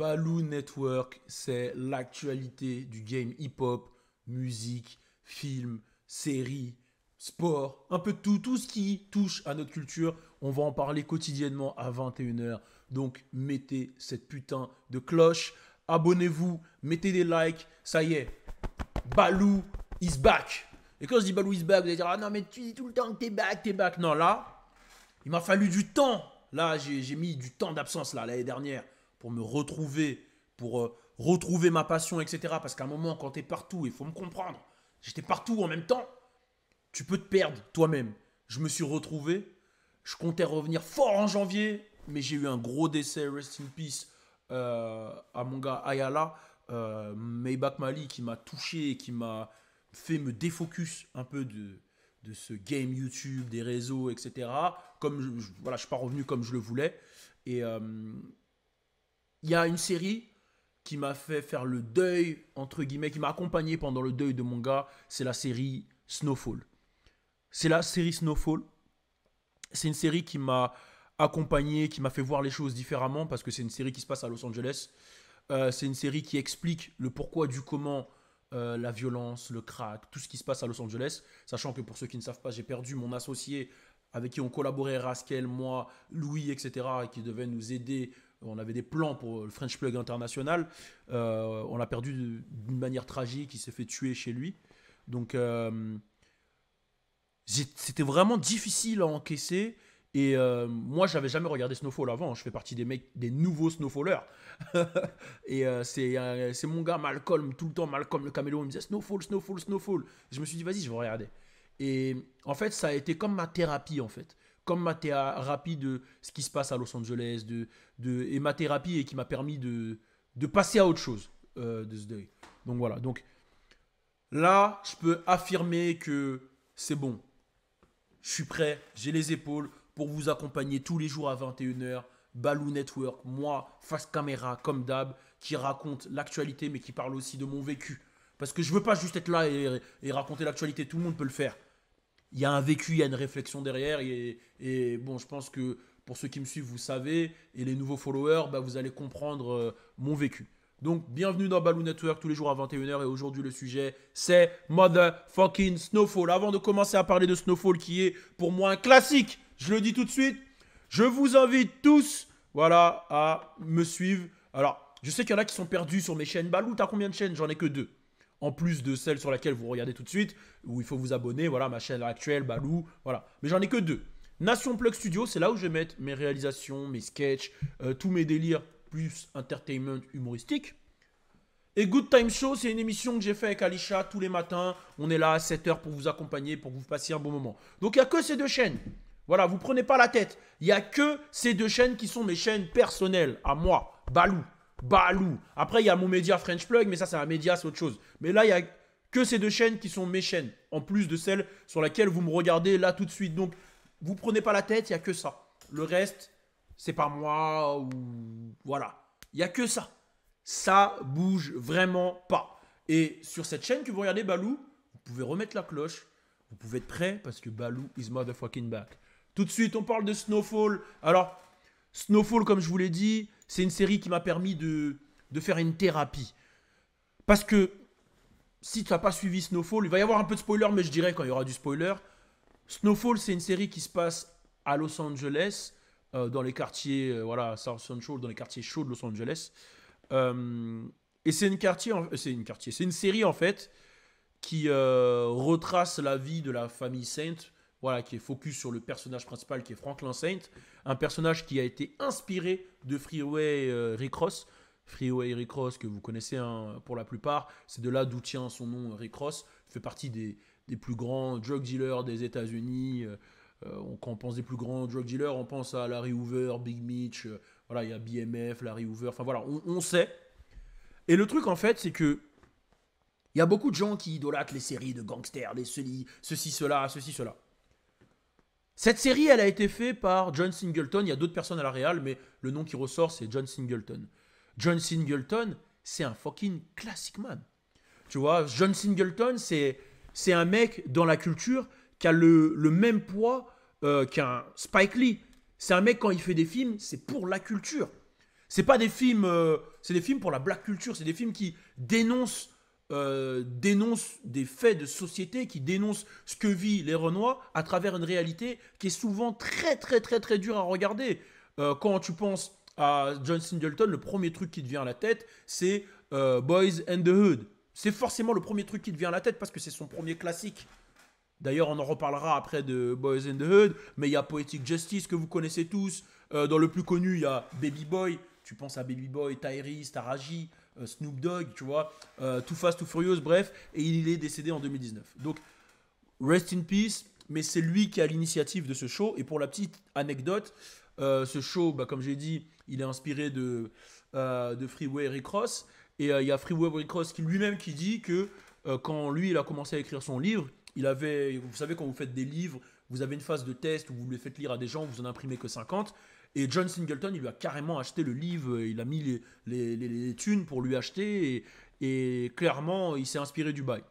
Baloo Network, c'est l'actualité du game hip-hop, musique, film, séries, sport, un peu de tout, tout ce qui touche à notre culture. On va en parler quotidiennement à 21 h. Donc mettez cette putain de cloche, abonnez-vous, mettez des likes, ça y est, Baloo is back. Et quand je dis Baloo is back, vous allez dire ah non mais tu dis tout le temps que t'es back, t'es back. Non là, il m'a fallu du temps. Là, j'ai mis du temps d'absence là l'année dernière pour me retrouver, pour retrouver ma passion, etc. Parce qu'à un moment, quand t'es partout, il faut me comprendre. J'étais partout en même temps. Tu peux te perdre toi-même. Je me suis retrouvé. Je comptais revenir fort en janvier, mais j'ai eu un gros décès, rest in peace, à mon gars Ayala, Maybach Mali, qui m'a touché et qui m'a fait me défocus un peu de ce game YouTube, des réseaux, etc. Comme voilà, je suis pas revenu comme je le voulais. Et il y a une série qui m'a fait faire le deuil, entre guillemets, qui m'a accompagné pendant le deuil de mon gars, c'est la série Snowfall. C'est la série Snowfall. C'est une série qui m'a accompagné, qui m'a fait voir les choses différemment, parce que c'est une série qui se passe à Los Angeles. C'est une série qui explique le pourquoi du comment, la violence, le crack, tout ce qui se passe à Los Angeles. Sachant que pour ceux qui ne savent pas, j'ai perdu mon associé avec qui on collaborait, Raskel, moi, Louis, etc., et qui devait nous aider. On avait des plans pour le French Plug International. On l'a perdu d'une manière tragique. Il s'est fait tuer chez lui. Donc, c'était vraiment difficile à encaisser. Et moi, j'avais jamais regardé Snowfall avant. Je fais partie des mecs, des nouveaux Snowfallers. Et c'est mon gars Malcolm, tout le temps Malcolm le caméléon, il me disait Snowfall, Snowfall, Snowfall. Je me suis dit, vas-y, je vais regarder. Et en fait, ça a été comme ma thérapie, en fait. Comme ma thérapie de ce qui se passe à Los Angeles. Et ma thérapie et qui m'a permis de passer à autre chose de ce deuil. Donc voilà. Donc là, je peux affirmer que c'est bon. Je suis prêt, j'ai les épaules pour vous accompagner tous les jours à 21 h. Baloo Network, moi, face caméra, comme d'hab, qui raconte l'actualité, mais qui parle aussi de mon vécu. Parce que je veux pas juste être là et raconter l'actualité, tout le monde peut le faire. Il y a un vécu, il y a une réflexion derrière. Et bon, je pense que pour ceux qui me suivent, vous savez, et les nouveaux followers, bah, vous allez comprendre mon vécu. Donc, bienvenue dans Baloo Network tous les jours à 21 h. Et aujourd'hui, le sujet, c'est Motherfucking Snowfall. Avant de commencer à parler de Snowfall, qui est pour moi un classique, je le dis tout de suite, je vous invite tous, voilà, à me suivre. Alors, je sais qu'il y en a qui sont perdus sur mes chaînes. Baloo, t'as combien de chaînes? J'en ai que deux. En plus de celle sur laquelle vous regardez tout de suite, où il faut vous abonner, voilà, ma chaîne actuelle, Baloo, voilà. Mais j'en ai que deux. Nation Plug Studio, c'est là où je vais mettre mes réalisations, mes sketchs, tous mes délires, plus entertainment humoristique. Et Good Time Show, c'est une émission que j'ai fait avec Alisha tous les matins. On est là à 7 h pour vous accompagner, pour que vous passiez un bon moment. Donc il n'y a que ces deux chaînes. Voilà, vous prenez pas la tête. Il n'y a que ces deux chaînes qui sont mes chaînes personnelles, à moi, Baloo. Baloo. Après, il y a mon média French Plug, mais ça, c'est un média, c'est autre chose. Mais là, il n'y a que ces deux chaînes qui sont mes chaînes, en plus de celles sur laquelle vous me regardez là tout de suite. Donc, vous prenez pas la tête, il n'y a que ça. Le reste, c'est pas moi ou... Voilà. Il n'y a que ça. Ça bouge vraiment pas. Et sur cette chaîne que vous regardez, Baloo, vous pouvez remettre la cloche. Vous pouvez être prêt parce que Baloo is motherfucking back. Tout de suite, on parle de Snowfall. Alors, Snowfall, comme je vous l'ai dit, c'est une série qui m'a permis de faire une thérapie. Parce que si tu n'as pas suivi Snowfall, il va y avoir un peu de spoiler, mais je dirais quand il y aura du spoiler. Snowfall, c'est une série qui se passe à Los Angeles, dans les quartiers, voilà, South Central, dans les quartiers chauds de Los Angeles. Et c'est une série en fait qui retrace la vie de la famille Saint, voilà, qui est focus sur le personnage principal qui est Franklin Saint, un personnage qui a été inspiré de Freeway Rick Ross. Freeway Rick Ross, que vous connaissez hein, pour la plupart, c'est de là d'où tient son nom Rick Ross, fait partie des plus grands drug dealers des États-Unis. Quand on pense des plus grands drug dealers, on pense à Larry Hoover, Big Mitch, voilà, il y a BMF, Larry Hoover, enfin voilà, on sait. Et le truc en fait, c'est que il y a beaucoup de gens qui idolâtrent les séries de gangsters, ceci, cela. Cette série, elle a été faite par John Singleton. Il y a d'autres personnes à la réal, mais le nom qui ressort, c'est John Singleton. John Singleton, c'est un fucking classic man. Tu vois, John Singleton, c'est un mec dans la culture qui a le même poids qu'un Spike Lee. C'est un mec, quand il fait des films, c'est pour la culture. C'est pas des films, c'est des films pour la black culture, c'est des films qui dénoncent des faits de société, qui dénoncent ce que vit les Renois à travers une réalité qui est souvent très très très très dure à regarder. Quand tu penses à John Singleton, le premier truc qui te vient à la tête, c'est Boys and the Hood. C'est forcément le premier truc qui te vient à la tête parce que c'est son premier classique. D'ailleurs, on en reparlera après de Boys in the Hood, mais il y a Poetic Justice que vous connaissez tous. Dans le plus connu, il y a Baby Boy. Tu penses à Baby Boy, Tyrese, Taraji, Snoop Dogg, tu vois. Too Fast, Too Furious, bref. Et il est décédé en 2019. Donc, rest in peace, mais c'est lui qui a l'initiative de ce show. Et pour la petite anecdote, ce show, bah, comme j'ai dit, il est inspiré de Freeway Rick Ross. Et il y a Freeway Rick Ross qui lui-même qui dit que quand lui, il a commencé à écrire son livre, il avait, vous savez, quand vous faites des livres, vous avez une phase de test où vous les faites lire à des gens, vous en imprimez que 50. Et John Singleton, il lui a carrément acheté le livre, il a mis les thunes pour lui acheter, et clairement, il s'est inspiré du bail.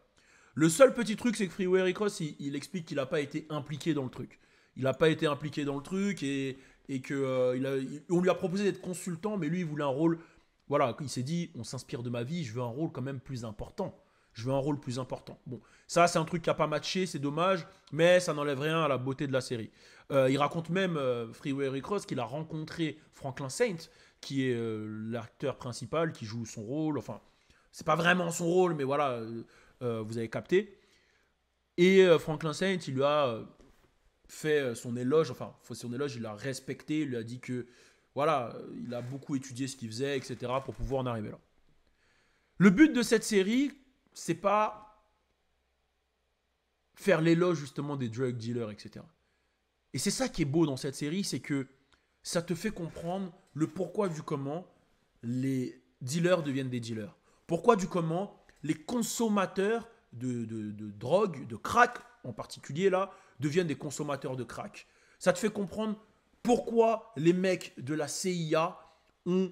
Le seul petit truc, c'est que Freeway Rick Ross, il explique qu'il n'a pas été impliqué dans le truc. Il n'a pas été impliqué dans le truc, et que on lui a proposé d'être consultant, mais lui, il voulait un rôle. Voilà, il s'est dit, on s'inspire de ma vie, je veux un rôle quand même plus important. Je veux un rôle plus important. Bon, ça, c'est un truc qui n'a pas matché, c'est dommage, mais ça n'enlève rien à la beauté de la série. Il raconte même, Freeway Rick Ross, qu'il a rencontré Franklin Saint, qui est l'acteur principal, qui joue son rôle. Enfin, c'est pas vraiment son rôle, mais voilà, vous avez capté. Et Franklin Saint, il lui a fait son éloge, enfin, son éloge, il l'a respecté, il lui a dit que, voilà, il a beaucoup étudié ce qu'il faisait, etc., pour pouvoir en arriver là. Le but de cette série, c'est pas faire l'éloge justement des drug dealers, etc. Et c'est ça qui est beau dans cette série, c'est que ça te fait comprendre le pourquoi du comment les dealers deviennent des dealers. Pourquoi du comment les consommateurs de drogue, de crack en particulier là, deviennent des consommateurs de crack. Ça te fait comprendre pourquoi les mecs de la CIA ont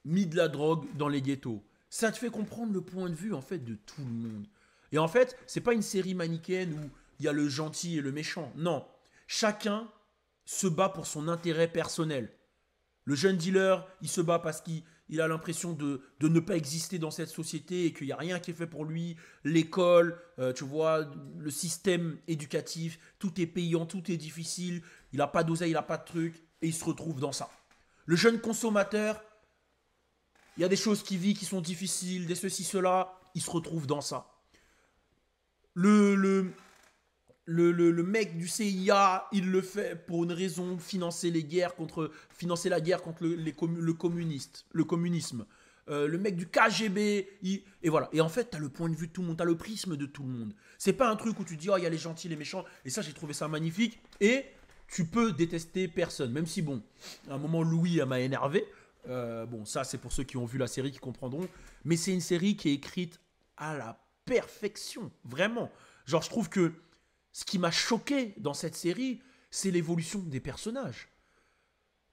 mis de la drogue dans les ghettos. Ça te fait comprendre le point de vue en fait de tout le monde. Et en fait, c'est pas une série manichéenne où il y a le gentil et le méchant. Non, chacun se bat pour son intérêt personnel. Le jeune dealer, il se bat parce qu'il a l'impression de ne pas exister dans cette société et qu'il n'y a rien qui est fait pour lui. L'école, tu vois, le système éducatif, tout est payant, tout est difficile. Il n'a pas d'oseille, il n'a pas de truc et il se retrouve dans ça. Le jeune consommateur, il y a des choses qu'il vit qui sont difficiles, des ceci, cela, il se retrouve dans ça. Le mec du CIA, il le fait pour une raison, financer la guerre contre le communisme. Le mec du KGB, et voilà. Et en fait, tu as le point de vue de tout le monde, tu as le prisme de tout le monde. C'est pas un truc où tu dis, oh, il y a les gentils, les méchants. Et ça, j'ai trouvé ça magnifique. Et tu peux détester personne. Même si, bon, à un moment, Louis m'a énervé. Bon, ça, c'est pour ceux qui ont vu la série qui comprendront. Mais c'est une série qui est écrite à la perfection. Vraiment. Genre, je trouve que ce qui m'a choqué dans cette série, c'est l'évolution des personnages.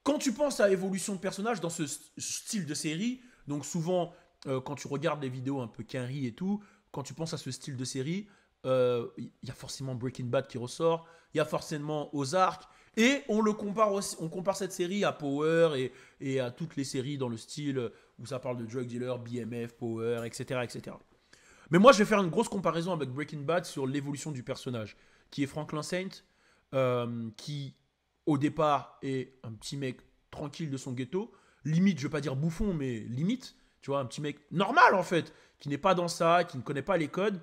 Quand tu penses à l'évolution de personnages dans ce style de série, donc souvent, quand tu regardes des vidéos un peu quinri et tout, quand tu penses à ce style de série, il y a forcément Breaking Bad qui ressort, il y a forcément Ozark, et on compare cette série à Power et à toutes les séries dans le style où ça parle de drug dealer, BMF, Power, etc., etc. Mais moi, je vais faire une grosse comparaison avec Breaking Bad sur l'évolution du personnage, qui est Franklin Saint, qui, au départ, est un petit mec tranquille de son ghetto, limite, je ne vais pas dire bouffon, mais limite, tu vois, un petit mec normal, en fait, qui n'est pas dans ça, qui ne connaît pas les codes.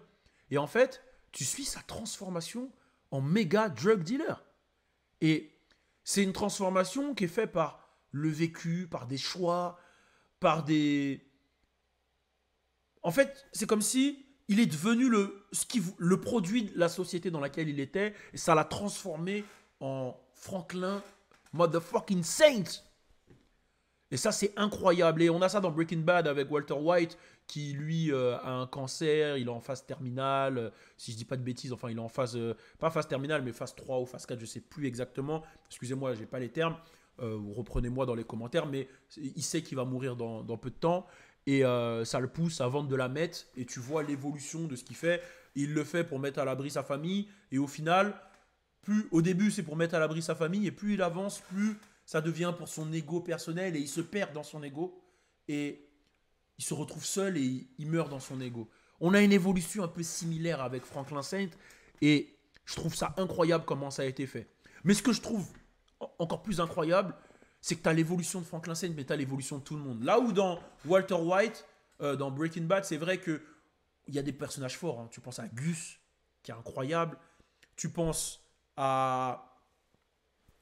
Et en fait, tu suis sa transformation en méga drug dealer. Et c'est une transformation qui est faite par le vécu, par des choix, par des... En fait, c'est comme si il est devenu le produit de la société dans laquelle il était, et ça l'a transformé en Franklin motherfucking Saint. Et ça, c'est incroyable. Et on a ça dans Breaking Bad avec Walter White, qui lui a un cancer, il est en phase terminale, si je dis pas de bêtises, enfin il est en phase, pas phase terminale, mais phase 3 ou phase 4, je sais plus exactement. Excusez-moi, j'ai pas les termes. Reprenez-moi dans les commentaires, mais il sait qu'il va mourir dans peu de temps. Et ça le pousse à vendre de la meth. Et tu vois l'évolution de ce qu'il fait. Il le fait pour mettre à l'abri sa famille. Et au final, au début, c'est pour mettre à l'abri sa famille. Et plus il avance, plus ça devient pour son ego personnel et il se perd dans son ego et il se retrouve seul et il meurt dans son ego. On a une évolution un peu similaire avec Franklin Saint et je trouve ça incroyable comment ça a été fait. Mais ce que je trouve encore plus incroyable, c'est que tu as l'évolution de Franklin Saint, mais tu as l'évolution de tout le monde. Là où dans Walter White, dans Breaking Bad, c'est vrai qu'il y a des personnages forts. Hein. Tu penses à Gus, qui est incroyable. Tu penses à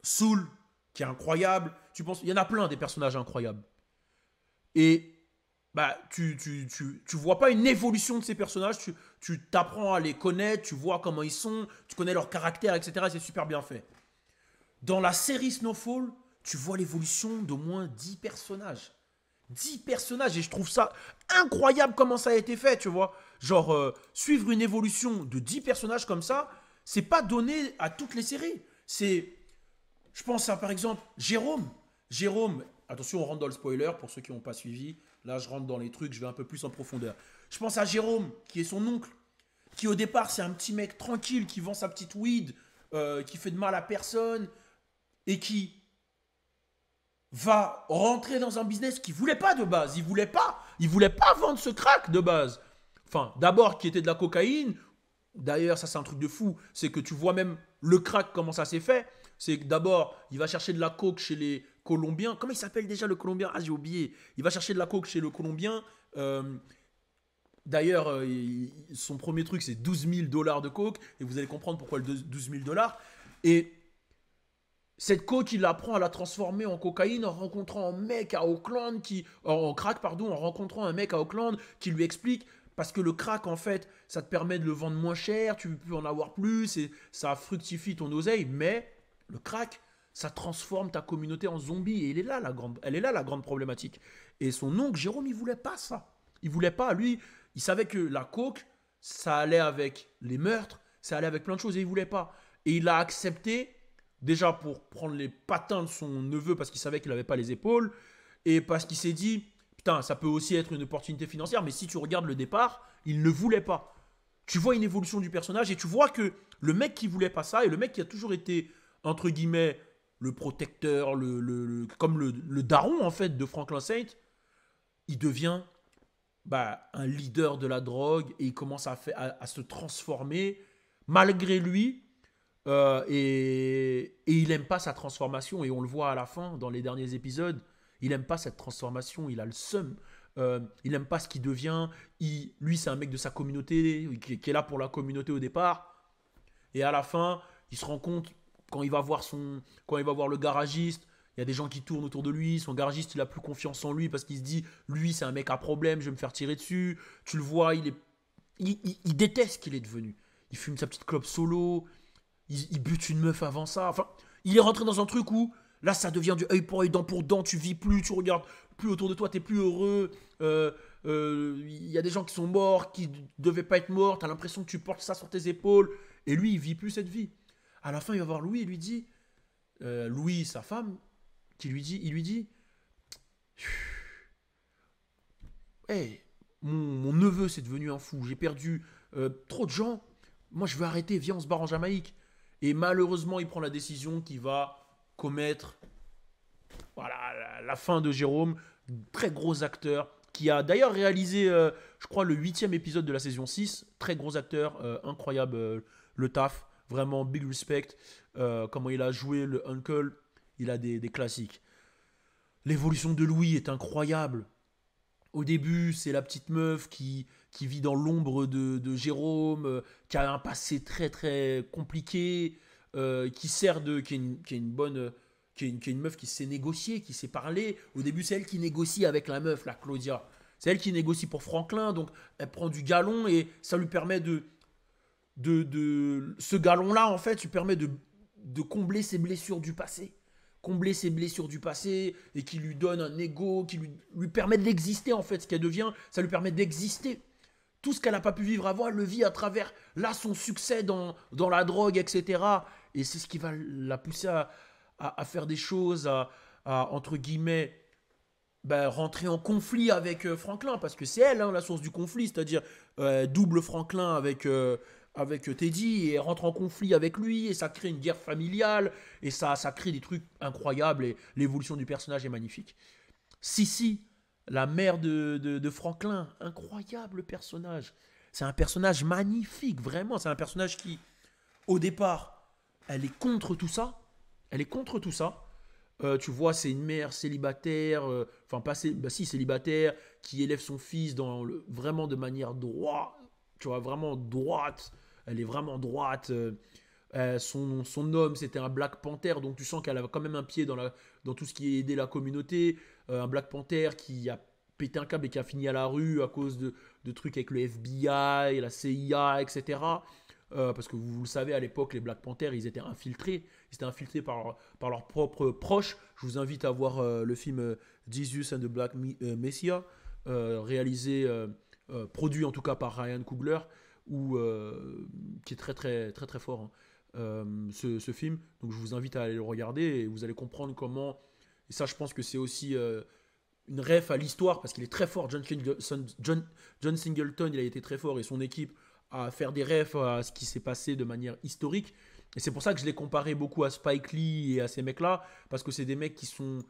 Saul, qui est incroyable. Il y en a plein des personnages incroyables. Et bah, tu vois pas une évolution de ces personnages. Tu t'apprends à les connaître, tu vois comment ils sont, tu connais leur caractère, etc. C'est super bien fait. Dans la série Snowfall, tu vois l'évolution d'au moins 10 personnages. 10 personnages et je trouve ça incroyable comment ça a été fait, tu vois. Genre, suivre une évolution de 10 personnages comme ça, c'est pas donné à toutes les séries. Je pense à par exemple Jérôme. Jérôme, attention, on rentre dans le spoiler pour ceux qui n'ont pas suivi. Là, je rentre dans les trucs, je vais un peu plus en profondeur. Je pense à Jérôme, qui est son oncle, qui au départ, c'est un petit mec tranquille, qui vend sa petite weed, qui fait de mal à personne, et qui va rentrer dans un business qu'il ne voulait pas de base. Il voulait pas vendre ce crack de base. Enfin, d'abord, qui était de la cocaïne. D'ailleurs, ça, c'est un truc de fou. C'est que tu vois même le crack, comment ça s'est fait. C'est que d'abord, il va chercher de la coke chez les Colombiens. Comment il s'appelle déjà le Colombien? Ah, j'ai oublié. Il va chercher de la coke chez le Colombien. D'ailleurs, son premier truc, c'est 12 000 dollars de coke. Et vous allez comprendre pourquoi le 12 000 dollars. Et cette coke, il apprend à la transformer en cocaïne en rencontrant un mec à Auckland en crack, pardon, en rencontrant un mec à Auckland qui lui explique parce que le crack, en fait, ça te permet de le vendre moins cher, tu peux en avoir plus et ça fructifie ton oseille, mais le crack, ça transforme ta communauté en zombie et elle est là la grande problématique. Et son oncle Jérôme, il voulait pas ça. Il voulait pas, lui, il savait que la coke, ça allait avec les meurtres, ça allait avec plein de choses et il voulait pas. Et il a accepté. Déjà pour prendre les patins de son neveu parce qu'il savait qu'il n'avait pas les épaules et parce qu'il s'est dit, putain, ça peut aussi être une opportunité financière, mais si tu regardes le départ, il ne voulait pas. Tu vois une évolution du personnage et tu vois que le mec qui voulait pas ça et le mec qui a toujours été, entre guillemets, le protecteur, comme le daron en fait de Franklin Saint, il devient un leader de la drogue et il commence à se transformer malgré lui. Et il aime pas sa transformation et on le voit à la fin dans les derniers épisodes. Il aime pas cette transformation, il a le seum. Il aime pas ce qu'il devient. Lui, c'est un mec de sa communauté qui est là pour la communauté au départ. Et à la fin, il se rend compte quand il va voir le garagiste. Il y a des gens qui tournent autour de lui. Son garagiste, il a plus confiance en lui parce qu'il se dit, lui, c'est un mec à problème. Je vais me faire tirer dessus. Tu le vois, il déteste ce qu'il est devenu. Il fume sa petite clope solo. Il bute une meuf avant ça. Enfin, il est rentré dans un truc où, là, ça devient du œil pour œil, dent pour dent. Tu vis plus, tu regardes plus autour de toi, t'es plus heureux. Il y a des gens qui sont morts, qui devaient pas être morts. T'as l'impression que tu portes ça sur tes épaules. Et lui, il vit plus cette vie. À la fin, il va voir Louis et lui dit, Louis, sa femme, il lui dit, hey, mon neveu, c'est devenu un fou. J'ai perdu trop de gens. Moi, je veux arrêter. Viens, on se barre en Jamaïque. Et malheureusement, il prend la décision qui va commettre la fin de Jérôme, très gros acteur, qui a d'ailleurs réalisé, je crois, le 8e épisode de la saison 6. Très gros acteur, incroyable le taf, vraiment big respect. Comment il a joué le Uncle, il a des classiques. L'évolution de Louis est incroyable. Au début, c'est la petite meuf qui vit dans l'ombre de Jérôme, qui a un passé très très compliqué, qui est une bonne, qui est une meuf qui sait négocier, qui sait parler. Au début, c'est elle qui négocie avec la meuf, la Claudia. C'est elle qui négocie pour Franklin, donc elle prend du galon et ça lui permet ce galon-là, en fait, lui permet de combler ses blessures du passé. Combler ses blessures du passé et qui lui donne un ego, qui lui permet d'exister en fait, ce qu'elle devient, ça lui permet d'exister. Tout ce qu'elle n'a pas pu vivre avant, elle le vit à travers, là, son succès dans la drogue, etc. Et c'est ce qui va la pousser à faire des choses, entre guillemets, rentrer en conflit avec Franklin, parce que c'est elle, hein, la source du conflit, c'est-à-dire double Franklin avec avec Teddy et elle rentre en conflit avec lui et ça crée une guerre familiale et ça crée des trucs incroyables et l'évolution du personnage est magnifique. Sissi, la mère de Franklin, incroyable personnage. C'est un personnage magnifique, vraiment. C'est un personnage qui, au départ, elle est contre tout ça. Elle est contre tout ça. Tu vois, c'est une mère célibataire, enfin pas bah si célibataire, qui élève son fils vraiment de manière droite, tu vois, vraiment droite. Elle est vraiment droite. Son homme, c'était un Black Panther, donc tu sens qu'elle a quand même un pied dans tout ce qui est aider la communauté. Un Black Panther qui a pété un câble et qui a fini à la rue à cause de trucs avec le FBI, la CIA, etc. Parce que vous le savez, à l'époque, les Black Panthers, ils étaient infiltrés. Ils étaient infiltrés par leurs propres proches. Je vous invite à voir le film Jesus and the Black Messiah, réalisé, produit en tout cas par Ryan Coogler, qui est très très très très fort, hein, ce film. Donc je vous invite à aller le regarder et vous allez comprendre comment. Et ça, je pense que c'est aussi une ref à l'histoire parce qu'il est très fort. John Singleton, il a été très fort et son équipe à faire des refs à ce qui s'est passé de manière historique. Et c'est pour ça que je l'ai comparé beaucoup à Spike Lee et à ces mecs-là, parce que c'est des mecs qui sont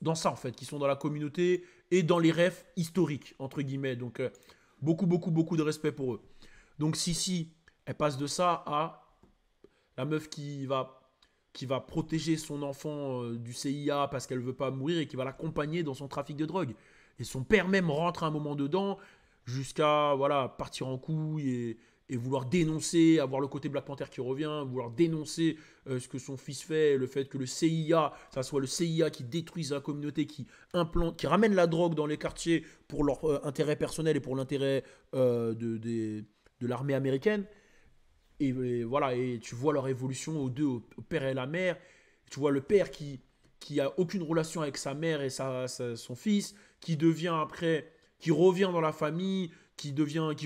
dans ça, en fait, qui sont dans la communauté et dans les refs historiques, entre guillemets. Donc, beaucoup, beaucoup, beaucoup de respect pour eux. Donc, Sissi, elle passe de ça à la meuf qui va protéger son enfant du CIA parce qu'elle ne veut pas mourir et qui va l'accompagner dans son trafic de drogue. Et son père même rentre un moment dedans jusqu'à voilà, partir en couille et vouloir dénoncer, avoir le côté Black Panther qui revient, vouloir dénoncer ce que son fils fait, le fait que le CIA, ça soit le CIA qui détruise la communauté, qui ramène la drogue dans les quartiers pour leur intérêt personnel et pour l'intérêt de l'armée américaine. Et voilà, et tu vois leur évolution aux deux, au père et la mère. Tu vois le père qui a aucune relation avec sa mère et son fils, qui devient après, qui revient dans la famille, qui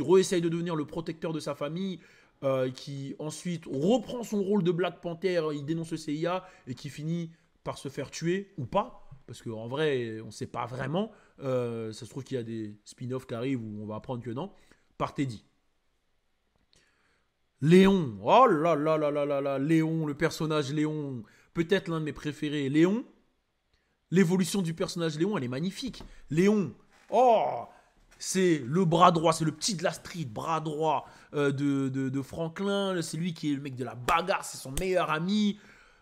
réessaye de devenir le protecteur de sa famille, qui ensuite reprend son rôle de Black Panther, il dénonce le CIA et qui finit par se faire tuer ou pas, parce qu'en vrai, on ne sait pas vraiment. Ça se trouve qu'il y a des spin-offs qui arrivent où on va apprendre que non, par Teddy. Léon, oh là là là là là là, Léon, le personnage Léon, peut-être l'un de mes préférés. Léon, l'évolution du personnage Léon, elle est magnifique. Léon, oh, c'est le bras droit, c'est le petit de la street, bras droit de Franklin. C'est lui qui est le mec de la bagarre, c'est son meilleur ami.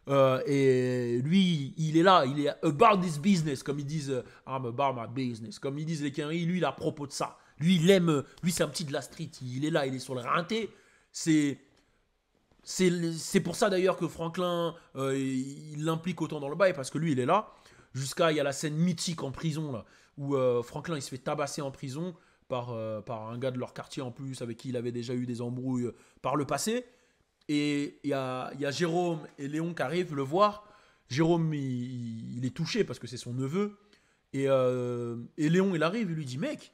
Et lui, il est là, il est about this business, comme ils disent, I'm about my business. Comme ils disent les Quinry, lui, il est à propos de ça. Lui, il aime, lui, c'est un petit de la street, il est là, il est sur le rinté. C'est pour ça d'ailleurs que Franklin, il l'implique autant dans le bail, parce que lui, il est là. Il y a la scène mythique en prison, là, où Franklin, il se fait tabasser en prison par un gars de leur quartier en plus, avec qui il avait déjà eu des embrouilles par le passé. Et il y a Jérôme et Léon qui arrivent le voir. Jérôme, il est touché parce que c'est son neveu. Et Léon, il arrive, il lui dit, mec,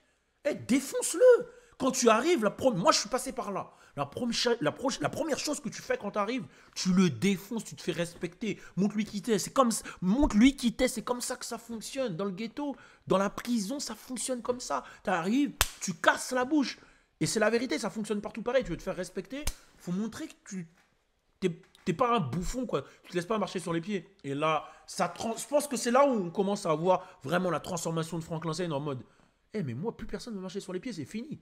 défonce-le. Quand tu arrives, moi je suis passé par là. La première chose que tu fais quand tu arrives, tu le défonces, tu te fais respecter. Montre-lui qui t'es. Montre-lui qui t'es. C'est comme ça que ça fonctionne. Dans le ghetto, dans la prison, ça fonctionne comme ça. Tu arrives, tu casses la bouche. Et c'est la vérité, ça fonctionne partout pareil. Tu veux te faire respecter, faut montrer que t'es pas un bouffon, quoi. Tu te laisses pas marcher sur les pieds. Et là, je pense que c'est là où on commence à voir vraiment la transformation de Franklin Saint en mode mais moi, plus personne ne veut marcher sur les pieds, c'est fini.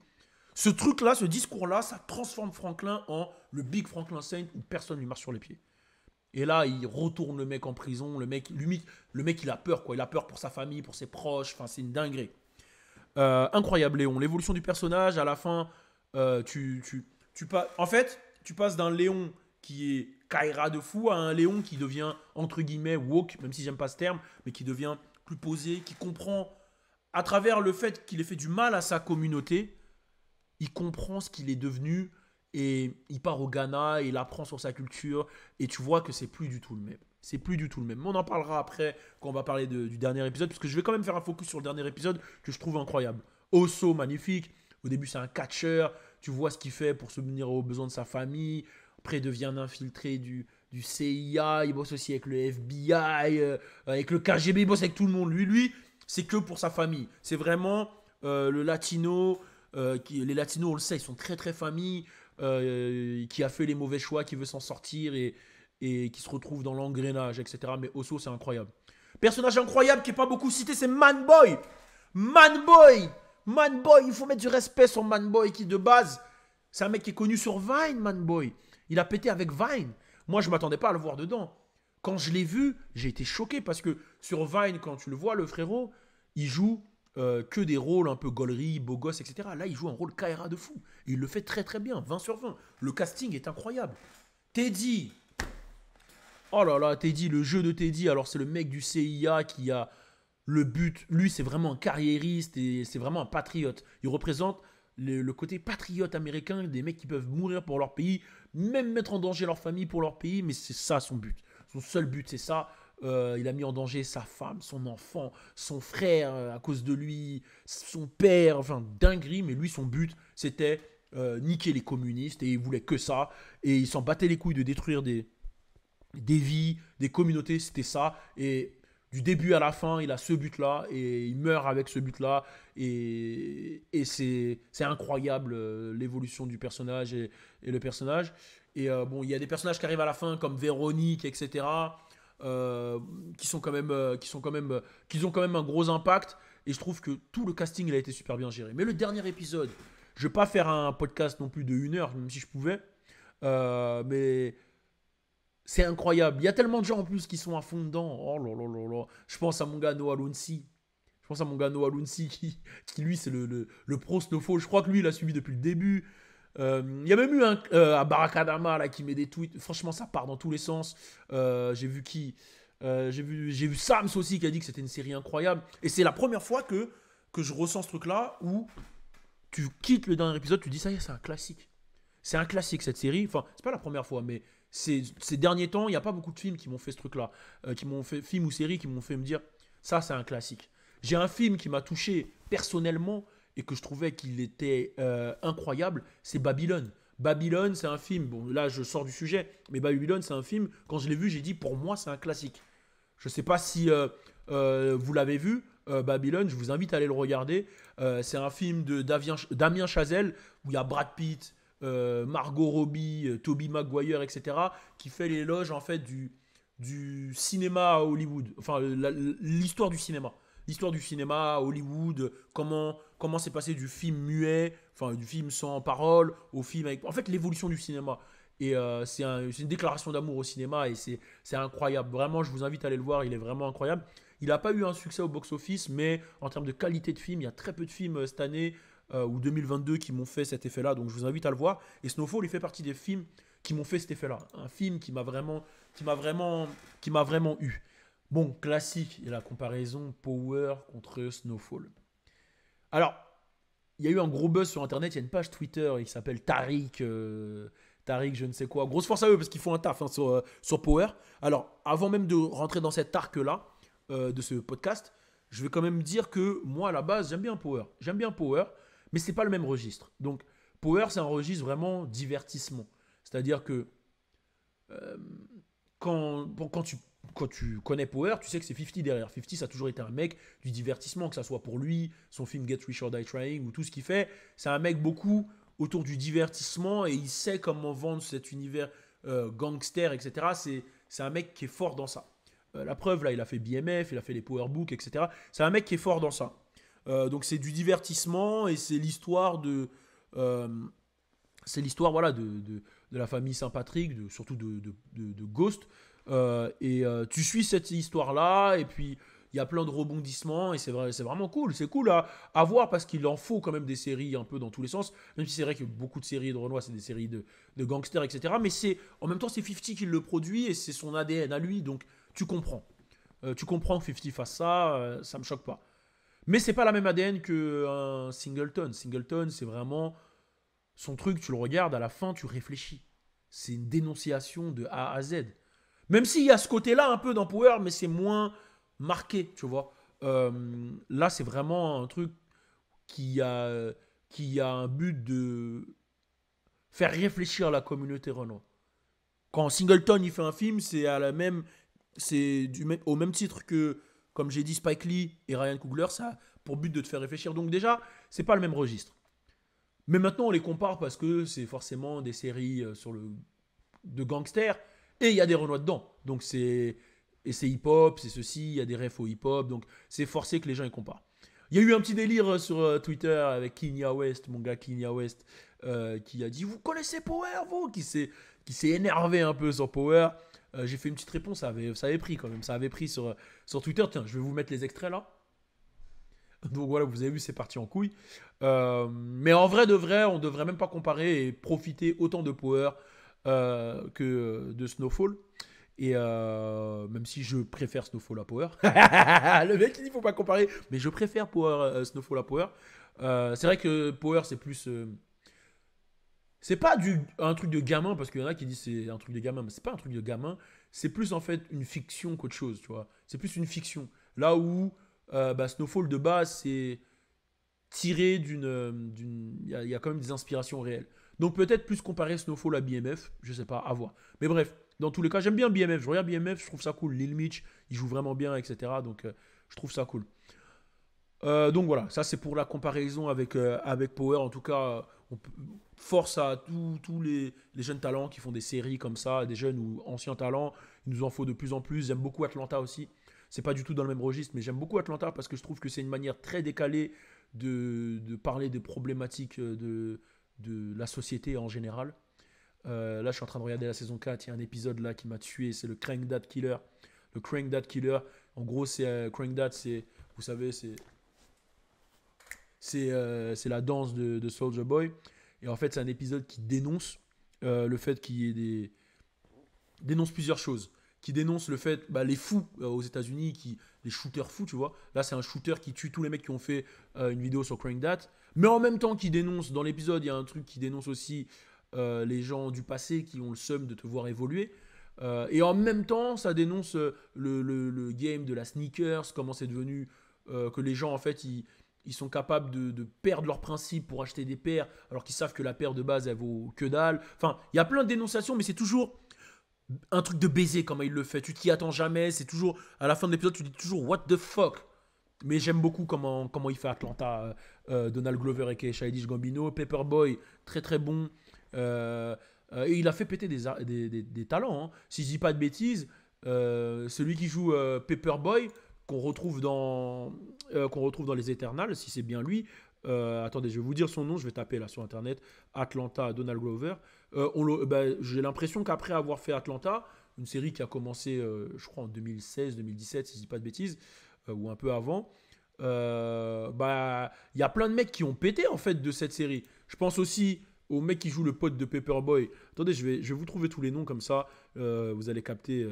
Ce truc-là, ce discours-là, ça transforme Franklin en le Big Franklin Saint où personne ne lui marche sur les pieds. Et là, il retourne le mec en prison. Le mec, il a peur, quoi. Il a peur pour sa famille, pour ses proches. Enfin, c'est une dinguerie. Incroyable, Léon. L'évolution du personnage, à la fin, en fait, tu passes d'un Léon qui est Kaira de fou à un Léon qui devient, entre guillemets, woke, même si j'aime pas ce terme, mais qui devient plus posé, qui comprend, à travers le fait qu'il ait fait du mal à sa communauté, il comprend ce qu'il est devenu et il part au Ghana et il apprend sur sa culture et tu vois que c'est plus du tout le même. C'est plus du tout le même. Mais on en parlera après quand on va parler du dernier épisode parce que je vais quand même faire un focus sur le dernier épisode que je trouve incroyable. Osso, magnifique. Au début, c'est un catcheur. Tu vois ce qu'il fait pour subvenir aux besoins de sa famille. Après, il devient un infiltré du CIA. Il bosse aussi avec le FBI, avec le KGB. Il bosse avec tout le monde. Lui, c'est que pour sa famille. C'est vraiment le latino. Les latinos, on le sait, ils sont très très famille. qui a fait les mauvais choix, qui veut s'en sortir et qui se retrouve dans l'engrenage, etc. Mais Osso, c'est incroyable. Personnage incroyable qui n'est pas beaucoup cité, c'est Manboy. Manboy. Manboy, il faut mettre du respect sur Manboy qui, de base, c'est un mec qui est connu sur Vine, Manboy. Il a pété avec Vine. Moi, je ne m'attendais pas à le voir dedans. Quand je l'ai vu, j'ai été choqué parce que sur Vine, quand tu le vois, le frérot, il joue que des rôles un peu gaulerie, beau gosse, etc. Là, il joue un rôle KRA de fou. Et il le fait très très bien, 20 sur 20. Le casting est incroyable. Teddy. Oh là là, Teddy, le jeu de Teddy. Alors, c'est le mec du CIA qui a le but. Lui, c'est vraiment un carriériste et c'est vraiment un patriote. Il représente le côté patriote américain, des mecs qui peuvent mourir pour leur pays, même mettre en danger leur famille pour leur pays, mais c'est ça son but. Son seul but, c'est ça. Il a mis en danger sa femme, son enfant, son frère à cause de lui, son père, enfin dinguerie, mais lui, son but, c'était niquer les communistes et il voulait que ça. Et il s'en battait les couilles de détruire des vies, des communautés, c'était ça. Et du début à la fin, il a ce but-là et il meurt avec ce but-là. Et c'est incroyable l'évolution du personnage et le personnage. Et bon, il y a des personnages qui arrivent à la fin comme Véronique, etc. Qui sont quand même, qui ont quand même un gros impact. Et je trouve que tout le casting il a été super bien géré. Mais le dernier épisode, je vais pas faire un podcast non plus de 1 heure, même si je pouvais. Mais c'est incroyable. Il y a tellement de gens en plus qui sont à fond dedans. Oh là là là là. Je pense à mon gars Noah Lunsi. Je pense à mon gars Noah Lunsi qui lui, c'est le pro Snowfall. Je crois que lui, il a suivi depuis le début. Il y a même eu un à Barakadama là, qui met des tweets. Franchement, ça part dans tous les sens. J'ai vu qui j'ai vu Sams aussi qui a dit que c'était une série incroyable. Et c'est la première fois que je ressens ce truc-là où tu quittes le dernier épisode, tu dis ça y est, c'est un classique. C'est un classique cette série. Enfin, c'est pas la première fois, mais ces derniers temps, il n'y a pas beaucoup de films qui m'ont fait ce truc-là. Qui m'ont fait, films ou séries qui m'ont fait me dire ça, c'est un classique. J'ai un film qui m'a touché personnellement et que je trouvais qu'il était incroyable, c'est Babylone. Babylone, c'est un film, bon là je sors du sujet, mais Babylone, c'est un film, quand je l'ai vu, j'ai dit pour moi, c'est un classique. Je ne sais pas si vous l'avez vu, Babylone, je vous invite à aller le regarder. C'est un film de Damien Chazelle où il y a Brad Pitt, Margot Robbie, Tobey Maguire, etc., qui fait l'éloge en fait du cinéma à Hollywood, enfin l'histoire du cinéma. L'histoire du cinéma à Hollywood, comment c'est passé du film muet, enfin du film sans parole, au film avec... En fait, l'évolution du cinéma. Et c'est une déclaration d'amour au cinéma et c'est incroyable. Vraiment, je vous invite à aller le voir, il est vraiment incroyable. Il n'a pas eu un succès au box-office, mais en termes de qualité de film, il y a très peu de films cette année ou 2022 qui m'ont fait cet effet-là. Donc je vous invite à le voir. Et Snowfall, il fait partie des films qui m'ont fait cet effet-là. Un film qui m'a vraiment eu. Bon, classique, et la comparaison Power contre Snowfall. Alors, il y a eu un gros buzz sur Internet, il y a une page Twitter qui s'appelle Tariq, Tariq je ne sais quoi. Grosse force à eux parce qu'ils font un taf hein, sur Power. Alors, avant même de rentrer dans cet arc-là de ce podcast, je vais quand même dire que moi, à la base, j'aime bien Power. J'aime bien Power, mais c'est pas le même registre. Donc, Power, c'est un registre vraiment divertissement. C'est-à-dire que euh, quand tu connais Power, tu sais que c'est 50 derrière. 50, ça a toujours été un mec du divertissement, que ça soit pour lui, son film Get Rich or Die Trying ou tout ce qu'il fait. C'est un mec beaucoup autour du divertissement et il sait comment vendre cet univers gangster, etc. C'est un mec qui est fort dans ça. La preuve, là, il a fait BMF, il a fait les Power Books, etc. C'est un mec qui est fort dans ça. Donc c'est du divertissement et c'est l'histoire de... euh, c'est l'histoire voilà, de la famille Saint-Patrick, surtout de Ghost. Tu suis cette histoire-là, et puis il y a plein de rebondissements, et c'est vraiment cool. C'est cool à voir parce qu'il en faut quand même des séries un peu dans tous les sens. Même si c'est vrai que beaucoup de séries de Renoir, c'est des séries de gangsters, etc. Mais en même temps, c'est 50 qui le produit, et c'est son ADN à lui, donc tu comprends. Tu comprends que 50 fasse ça, ça me choque pas. Mais c'est pas la même ADN qu'un Singleton. Singleton, c'est vraiment son truc, tu le regardes, à la fin, tu réfléchis. C'est une dénonciation de A à Z. Même s'il y a ce côté-là un peu dans Power, mais c'est moins marqué, tu vois. Là, c'est vraiment un truc qui a, qui a un but de faire réfléchir la communauté Renault. Quand Singleton il fait un film, au même titre que, comme j'ai dit, Spike Lee et Ryan Coogler, ça a pour but de te faire réfléchir. Donc déjà, c'est pas le même registre. Mais maintenant, on les compare parce que c'est forcément des séries de gangsters et il y a des Renois dedans. Donc c'est hip-hop, c'est ceci, il y a des refs au hip-hop. Donc c'est forcé que les gens les comparent. Il y a eu un petit délire sur Twitter avec Kanye West, mon gars Kanye West, qui a dit vous connaissez Power, vous qui s'est énervé un peu sur Power. J'ai fait une petite réponse, ça avait pris quand même, ça avait pris sur Twitter. Tiens, je vais vous mettre les extraits là. Donc voilà, vous avez vu, c'est parti en couille. Mais en vrai de vrai, on devrait même pas comparer et profiter autant de Power que de Snowfall. Et même si je préfère Snowfall à Power. Le mec il dit faut pas comparer, mais je préfère Snowfall à Power. C'est vrai que Power c'est plus. C'est pas un truc de gamin, parce qu'il y en a qui disent c'est un truc de gamin, mais c'est pas un truc de gamin. C'est plus en fait une fiction qu'autre chose, tu vois. C'est plus une fiction. Là où Snowfall de base c'est tiré Il y a quand même des inspirations réelles. Donc peut-être plus comparer Snowfall à BMF, je sais pas, à voir. Mais bref, dans tous les cas, j'aime bien BMF. Je regarde BMF, je trouve ça cool. Lil Mitch, il joue vraiment bien, etc. Donc je trouve ça cool. Donc voilà, ça c'est pour la comparaison avec Power. En tout cas, force à tous les jeunes talents qui font des séries comme ça, des jeunes ou anciens talents. Il nous en faut de plus en plus. J'aime beaucoup Atlanta aussi. C'est pas du tout dans le même registre, mais j'aime beaucoup Atlanta parce que je trouve que c'est une manière très décalée de parler des problématiques de la société en général. Là, je suis en train de regarder la saison 4. Il y a un épisode là qui m'a tué. C'est le Crank Dad Killer. Le Crank Dad Killer. En gros, Crank Dad, vous savez, c'est la danse de Soulja Boy. Et en fait, c'est un épisode qui dénonce le fait qu'il y ait dénonce plusieurs choses. Qui dénonce le fait, les fous aux États-Unis, les shooters fous, tu vois. Là, c'est un shooter qui tue tous les mecs qui ont fait une vidéo sur Crank That. Mais en même temps, qui dénonce, dans l'épisode, il y a un truc qui dénonce aussi les gens du passé qui ont le seum de te voir évoluer. Et en même temps, ça dénonce le game de la sneakers, comment c'est devenu que les gens, en fait, ils sont capables de perdre leurs principes pour acheter des paires, alors qu'ils savent que la paire de base, elle vaut que dalle. Enfin, il y a plein de dénonciations, mais c'est toujours un truc de baiser comment il le fait. Tu t'y attends jamais. C'est toujours, à la fin de l'épisode, tu dis toujours what the fuck. Mais j'aime beaucoup comment il fait Atlanta. Donald Glover et Childish Gambino. Paperboy, très très bon. Et il a fait péter des talents. Hein. Si je dis pas de bêtises, celui qui joue Paperboy, qu'on retrouve dans les Eternals, si c'est bien lui. Attendez, je vais vous dire son nom, je vais taper là sur internet. Atlanta, Donald Glover. J'ai l'impression qu'après avoir fait Atlanta, une série qui a commencé, je crois, en 2016-2017, si je dis pas de bêtises, ou un peu avant, il y a plein de mecs qui ont pété en fait de cette série. Je pense aussi au mec qui joue le pote de Paperboy. Attendez, je vais vous trouver tous les noms comme ça, vous allez capter,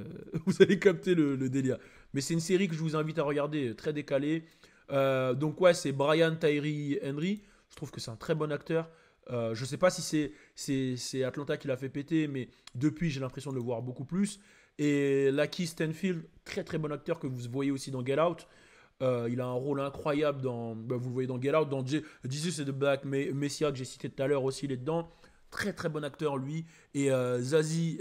vous allez capter le délire. Mais c'est une série que je vous invite à regarder, très décalée. Donc ouais, c'est Brian Tyree Henry. Je trouve que c'est un très bon acteur. Je sais pas si c'est Atlanta qui l'a fait péter, mais depuis j'ai l'impression de le voir beaucoup plus. Et Lakeith Stanfield, très très bon acteur que vous voyez aussi dans Get Out. Il a un rôle incroyable vous le voyez dans Get Out, dans Jesus et the Black Messiah que j'ai cité tout à l'heure aussi, il est dedans. Très très bon acteur lui. Et Zazie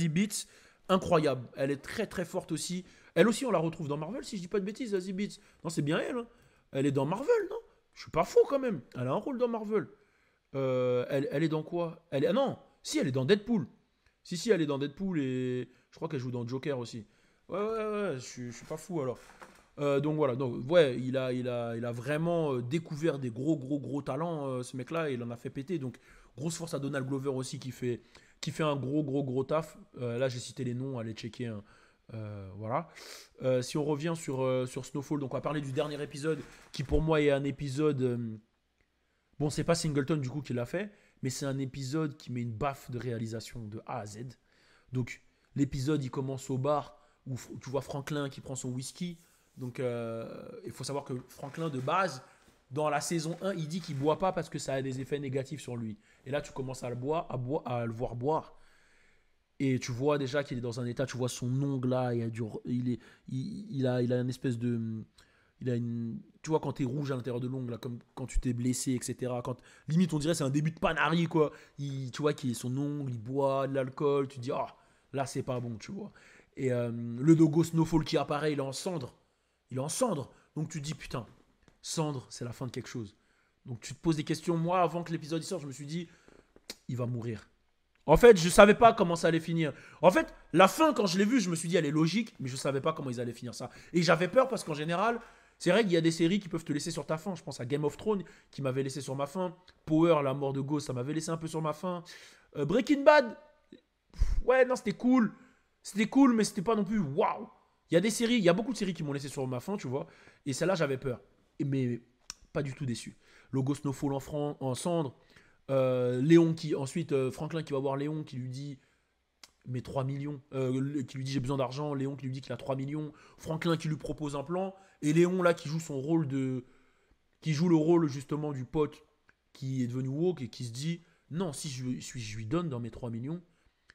Beetz, incroyable. Elle est très très forte aussi. Elle aussi, on la retrouve dans Marvel, si je dis pas de bêtises, Zazie Beetz. Non, c'est bien elle. Hein. Elle est dans Marvel, non? Je suis pas faux quand même. Elle a un rôle dans Marvel. Elle est dans quoi? Ah non, si, elle est dans Deadpool. Si, elle est dans Deadpool et je crois qu'elle joue dans Joker aussi. Ouais, je suis pas fou alors. Donc voilà, donc ouais, il a vraiment découvert des gros, gros, gros talents, ce mec-là, et il en a fait péter. Donc grosse force à Donald Glover aussi qui fait un gros, gros, gros taf. Là, j'ai cité les noms, allez checker. Hein. Voilà. Si on revient sur Snowfall, donc on va parler du dernier épisode qui pour moi est un épisode. Bon, c'est pas Singleton du coup qui l'a fait, mais c'est un épisode qui met une baffe de réalisation de A à Z. Donc l'épisode il commence au bar où tu vois Franklin qui prend son whisky. Donc il faut savoir que Franklin de base, dans la saison 1, il dit qu'il boit pas parce que ça a des effets négatifs sur lui. Et là tu commences à le voir boire. Et tu vois déjà qu'il est dans un état, tu vois son ongle là, il a une espèce de. Tu vois quand t'es rouge à l'intérieur de l'ongle, là, comme quand tu t'es blessé, etc. Limite on dirait c'est un début de panari quoi. Tu vois qu'il son ongle, il boit de l'alcool, tu te dis ah là c'est pas bon, tu vois. Et le logo Snowfall qui apparaît, il est en cendre. Donc tu te dis putain, cendre c'est la fin de quelque chose. Donc tu te poses des questions. Moi, avant que l'épisode sorte, je me suis dit, il va mourir. En fait, je savais pas comment ça allait finir. En fait, la fin, quand je l'ai vue, je me suis dit, elle est logique, mais je savais pas comment ils allaient finir ça. Et j'avais peur parce qu'en général, c'est vrai qu'il y a des séries qui peuvent te laisser sur ta faim. Je pense à Game of Thrones, qui m'avait laissé sur ma faim. Power, la mort de Ghost, ça m'avait laissé un peu sur ma faim. Breaking Bad, ouais, non, c'était cool. C'était cool, mais c'était pas non plus waouh. Il y a des séries, il y a beaucoup de séries qui m'ont laissé sur ma faim, tu vois. Et celle-là, j'avais peur. Mais pas du tout déçu. Logo Snowfall en cendres. Léon qui. Ensuite, Franklin qui va voir Léon qui lui dit. Mais 3 millions. Qui lui dit j'ai besoin d'argent. Léon qui lui dit qu'il a 3 millions. Franklin qui lui propose un plan. Et Léon là qui joue son rôle de. Qui joue le rôle justement du pote qui est devenu woke et qui se dit non, si je lui donne dans mes 3 millions,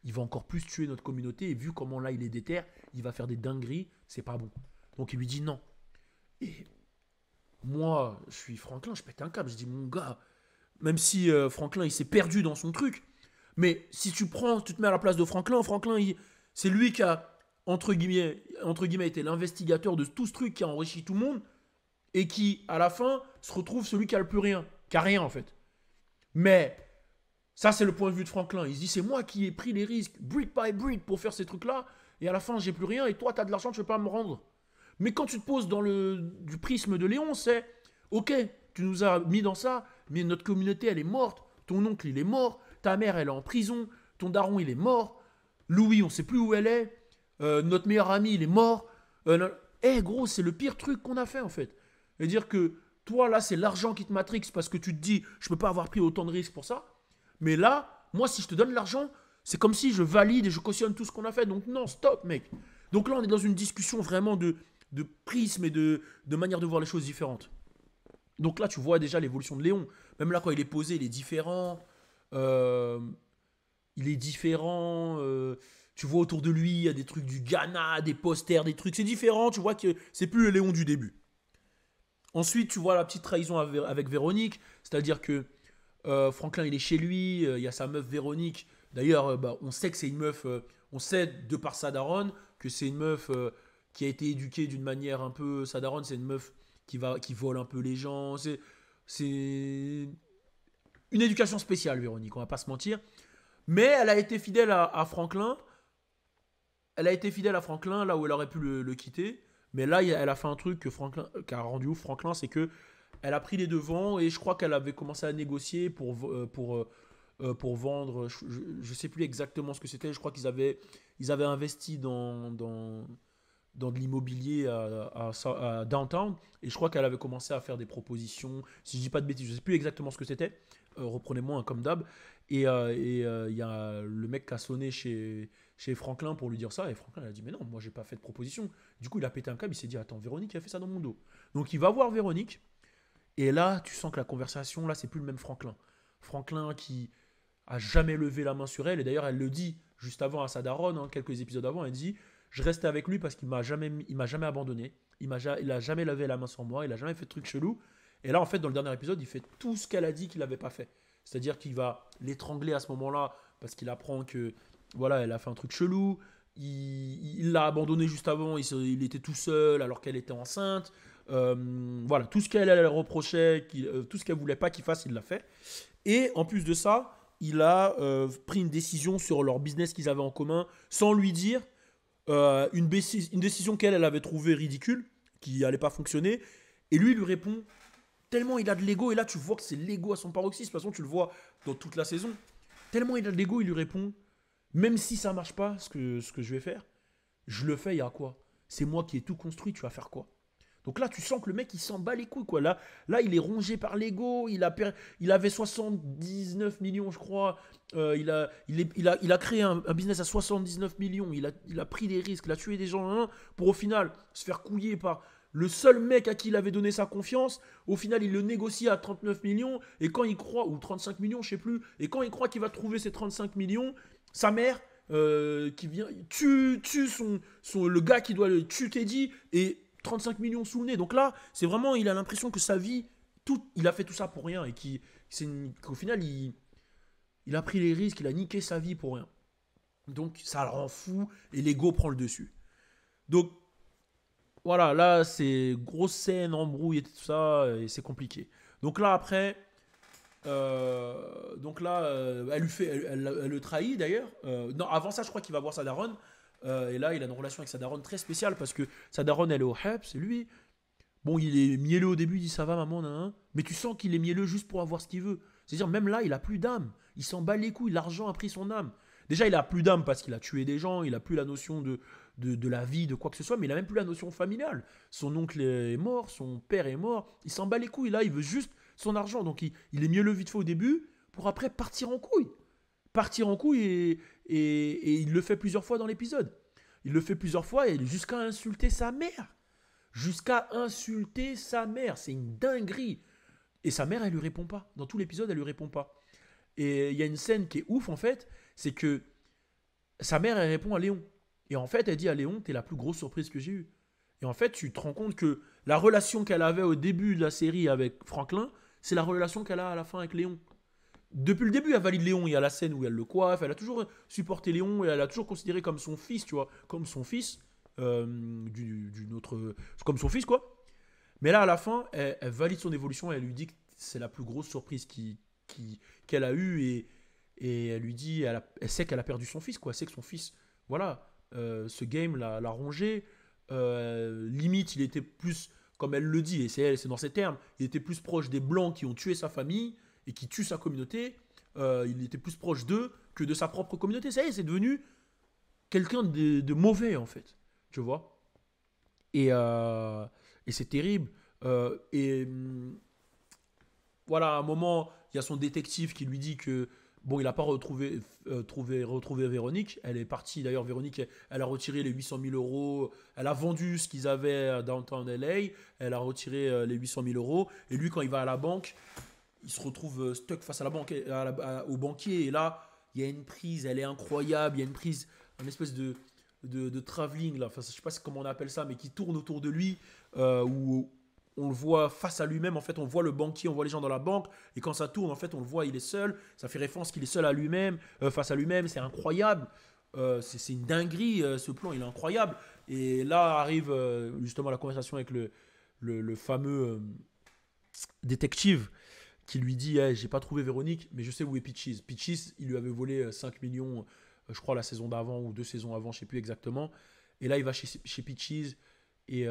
il va encore plus tuer notre communauté. Et vu comment là il est déter, il va faire des dingueries. C'est pas bon. Donc il lui dit non. Et moi, je suis Franklin, je pète un câble. Je dis mon gars, même si Franklin il s'est perdu dans son truc, mais si tu te mets à la place de Franklin, c'est lui qui a entre guillemets été l'investigateur de tout ce truc qui a enrichi tout le monde et qui à la fin se retrouve celui qui a le plus rien, qui a rien en fait. Mais ça c'est le point de vue de Franklin. Il se dit c'est moi qui ai pris les risques, brick by brick pour faire ces trucs là et à la fin j'ai plus rien et toi t'as de l'argent, tu veux pas me rendre. Mais quand tu te poses dans du prisme de Léon, c'est ok, tu nous as mis dans ça, mais notre communauté elle est morte, ton oncle il est mort, ta mère elle est en prison, ton daron il est mort, Louis on sait plus où elle est, notre meilleur ami il est mort. Gros, c'est le pire truc qu'on a fait en fait. C'est-à-dire que toi là c'est l'argent qui te matrixe parce que tu te dis je peux pas avoir pris autant de risques pour ça. Mais là, moi si je te donne l'argent, c'est comme si je valide et je cautionne tout ce qu'on a fait. Donc non, stop mec. Donc là on est dans une discussion vraiment de prisme et de manière de voir les choses différentes. Donc là, tu vois déjà l'évolution de Léon. Même là, quand il est posé, il est différent. Euh, il est différent. Tu vois autour de lui, il y a des trucs du Ghana, des posters, des trucs. C'est différent. Tu vois que c'est plus le Léon du début. Ensuite, tu vois la petite trahison avec Véronique. C'est-à-dire que Franklin, il est chez lui. Il y a sa meuf Véronique. D'ailleurs, on sait que c'est une meuf. On sait de par sa daronne que c'est une meuf qui a été éduquée d'une manière un peu. Sa daronne, c'est une meuf qui vole un peu les gens. C'est une éducation spéciale, Véronique, on va pas se mentir. Mais elle a été fidèle à Franklin. Elle a été fidèle à Franklin là où elle aurait pu le quitter. Mais là, elle a fait un truc qui a rendu ouf Franklin, c'est que elle a pris les devants et je crois qu'elle avait commencé à négocier pour vendre. Je sais plus exactement ce que c'était. Je crois qu'ils avaient investi dans de l'immobilier à Downtown. Et je crois qu'elle avait commencé à faire des propositions. Si je dis pas de bêtises, je sais plus exactement ce que c'était. Reprenez-moi un comme d'hab. Et il y a le mec qui a sonné chez Franklin pour lui dire ça. Et Franklin a dit mais non, moi j'ai pas fait de proposition. Du coup il a pété un câble. Il s'est dit attends, Véronique a fait ça dans mon dos. Donc il va voir Véronique. Et là tu sens que la conversation là c'est plus le même Franklin. Franklin qui a jamais levé la main sur elle. Et d'ailleurs elle le dit juste avant à sa daronne, hein, quelques épisodes avant. Elle dit je restais avec lui parce qu'il m'a jamais abandonné. Il a jamais levé la main sur moi. Il a jamais fait de trucs chelous. Et là, en fait, dans le dernier épisode, il fait tout ce qu'elle a dit qu'il n'avait pas fait. C'est-à-dire qu'il va l'étrangler à ce moment-là parce qu'il apprend que voilà, elle a fait un truc chelou. Il l'a abandonné juste avant. Il était tout seul alors qu'elle était enceinte. Voilà, tout ce qu'elle reprochait, tout ce qu'elle voulait pas qu'il fasse, il l'a fait. Et en plus de ça, il a pris une décision sur leur business qu'ils avaient en commun sans lui dire une décision qu'elle avait trouvée ridicule, qui n'allait pas fonctionner. Et lui répond tellement il a de l'ego, et là tu vois que c'est l'ego à son paroxysme, de toute façon tu le vois dans toute la saison. Tellement il a de l'ego, il lui répond même si ça marche pas, ce que je vais faire, je le fais, il y a quoi? C'est moi qui ai tout construit, tu vas faire quoi? Donc là, tu sens que le mec, il s'en bat les couilles, quoi. Là il est rongé par l'ego. Il avait 79 millions, je crois. Il a créé un business à 79 millions. Il a pris des risques. Il a tué des gens pour au final se faire couiller par le seul mec à qui il avait donné sa confiance. Au final, il le négocie à 39 millions. Et quand il croit, ou 35 millions, je sais plus. Et quand il croit qu'il va trouver ces 35 millions, sa mère, qui vient, tue le gars qui doit le tuer Teddy. Et 35 millions sous le nez. Donc là, c'est vraiment, il a l'impression que sa vie, il a fait tout ça pour rien et qu'au final, il a pris les risques, il a niqué sa vie pour rien. Donc ça le rend fou et l'ego prend le dessus. Donc Voilà, là, c'est grosse scène, embrouille et tout ça, et c'est compliqué. Donc là, après, elle lui fait, elle le trahit d'ailleurs. Non, avant ça, je crois qu'il va voir sa daronne. Et là, il a une relation avec sa daronne très spéciale parce que sa daronne, elle est au HEP, c'est lui. Bon, il est mielleux au début, il dit ça va, maman, nan, nan. Mais tu sens qu'il est mielleux juste pour avoir ce qu'il veut. C'est-à-dire, même là, il a plus d'âme. Il s'en bat les couilles, l'argent a pris son âme. Déjà, il a plus d'âme parce qu'il a tué des gens, il a plus la notion de la vie, de quoi que ce soit, mais il a même plus la notion familiale. Son oncle est mort, son père est mort, il s'en bat les couilles. Là, il veut juste son argent. Donc, il est mielleux vite fait au début pour après partir en couille. Partir en couille et il le fait plusieurs fois dans l'épisode. Il le fait plusieurs fois et jusqu'à insulter sa mère. Jusqu'à insulter sa mère. C'est une dinguerie. Et sa mère, elle lui répond pas. Dans tout l'épisode, elle lui répond pas. Et il y a une scène qui est ouf, en fait. C'est que sa mère, elle répond à Léon. Et en fait, elle dit à Léon, t'es la plus grosse surprise que j'ai eue. Et en fait, tu te rends compte que la relation qu'elle avait au début de la série avec Franklin, c'est la relation qu'elle a à la fin avec Léon. Depuis le début, elle valide Léon. Il y a la scène où elle le coiffe. Elle a toujours supporté Léon et elle a toujours considéré comme son fils, tu vois. Comme son fils. D'une autre. Comme son fils, quoi. Mais là, à la fin, elle valide son évolution et elle lui dit que c'est la plus grosse surprise qu'elle a eue. Et elle lui dit, elle sait qu'elle a perdu son fils, quoi. Elle sait que son fils, voilà, ce game l'a rongé. Limite, il était plus, comme elle le dit, et c'est dans ses termes, il était plus proche des Blancs qui ont tué sa famille et qui tuent sa communauté. Il était plus proche d'eux que de sa propre communauté. Ça y est, c'est devenu quelqu'un de mauvais, en fait. Tu vois. Et c'est terrible. Voilà, à un moment, il y a son détective qui lui dit que bon, il n'a pas retrouvé Véronique. Elle est partie. D'ailleurs, Véronique, elle a retiré les 800 000 euros. Elle a vendu ce qu'ils avaient à Downtown LA. Elle a retiré les 800 000 euros. Et lui, quand il va à la banque, il se retrouve stuck face à la banque, au banquier. Et là, il y a une prise, elle est incroyable. Il y a une prise, une espèce de travelling, là. Enfin, je sais pas comment on appelle ça, mais qui tourne autour de lui, où on le voit face à lui-même. En fait, on voit le banquier, on voit les gens dans la banque. Et quand ça tourne, en fait, on le voit, il est seul. Ça fait référence qu'il est seul à lui-même, face à lui-même. C'est incroyable. C'est une dinguerie, ce plan, il est incroyable. Et là arrive justement la conversation avec le fameux détective qui lui dit hey, j'ai pas trouvé Véronique, mais je sais où est Peaches. Peaches, il lui avait volé 5 millions, je crois, la saison d'avant ou 2 saisons avant, je sais plus exactement. Et là, il va chez Peaches et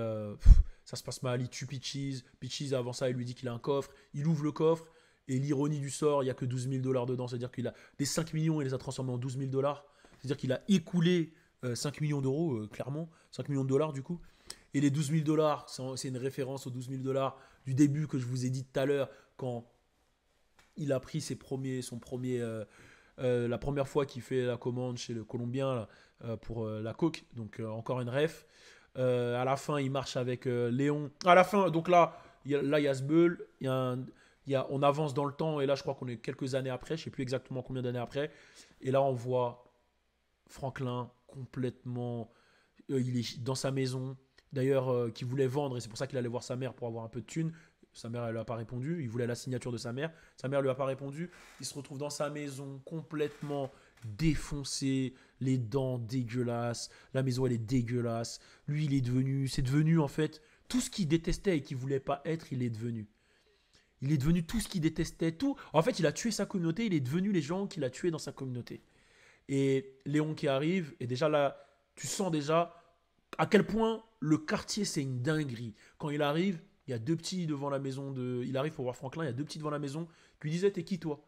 ça se passe mal. Il tue Peaches. Peaches, avant ça, il lui dit qu'il a un coffre. Il ouvre le coffre et l'ironie du sort, il n'y a que 12 000 $ dedans. C'est-à-dire qu'il a des 5 millions, il les a transformés en 12 000 $. C'est-à-dire qu'il a écoulé 5 millions d'euros, clairement. 5 millions de dollars, du coup. Et les 12 000 $, c'est une référence aux 12 000 $ du début que je vous ai dit tout à l'heure, quand il a pris la première fois qu'il fait la commande chez le Colombien là, pour la coke. Donc encore une ref. À la fin, il marche avec Léon. À la fin, donc là, il y a ce bull. On avance dans le temps et là, je crois qu'on est quelques années après. Je sais plus exactement combien d'années après. Et là, on voit Franklin complètement. Il est dans sa maison. D'ailleurs, qui voulait vendre et c'est pour ça qu'il allait voir sa mère pour avoir un peu de thunes. Sa mère, elle lui a pas répondu. Il voulait la signature de sa mère. Sa mère lui a pas répondu. Il se retrouve dans sa maison complètement défoncé, les dents dégueulasses. La maison, elle est dégueulasse. Lui, c'est devenu en fait tout ce qu'il détestait et qu'il voulait pas être. Il est devenu. Il est devenu tout ce qu'il détestait. Tout. En fait, il a tué sa communauté. Il est devenu les gens qu'il a tués dans sa communauté. Et Léon qui arrive, et déjà là, tu sens déjà à quel point le quartier c'est une dinguerie. Quand il arrive, il y a deux petits devant la maison de. Il arrive pour voir Franklin, il y a deux petits devant la maison qui lui disaient t'es qui toi?